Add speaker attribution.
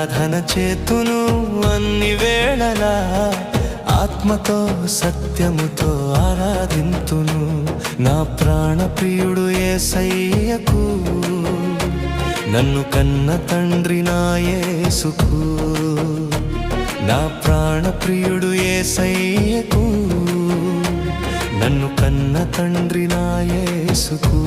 Speaker 1: ఆరాధన చేతును అన్ని వేళలా, ఆత్మతో సత్యముతో ఆరాధింతును. నా ప్రాణ ప్రియుడు యేసయ్యకు, నన్ను కన్న తండ్రి నా యేసుకు. నా ప్రాణ ప్రియుడు యేసయ్యకు, నన్ను కన్న తండ్రి నా యేసుకు.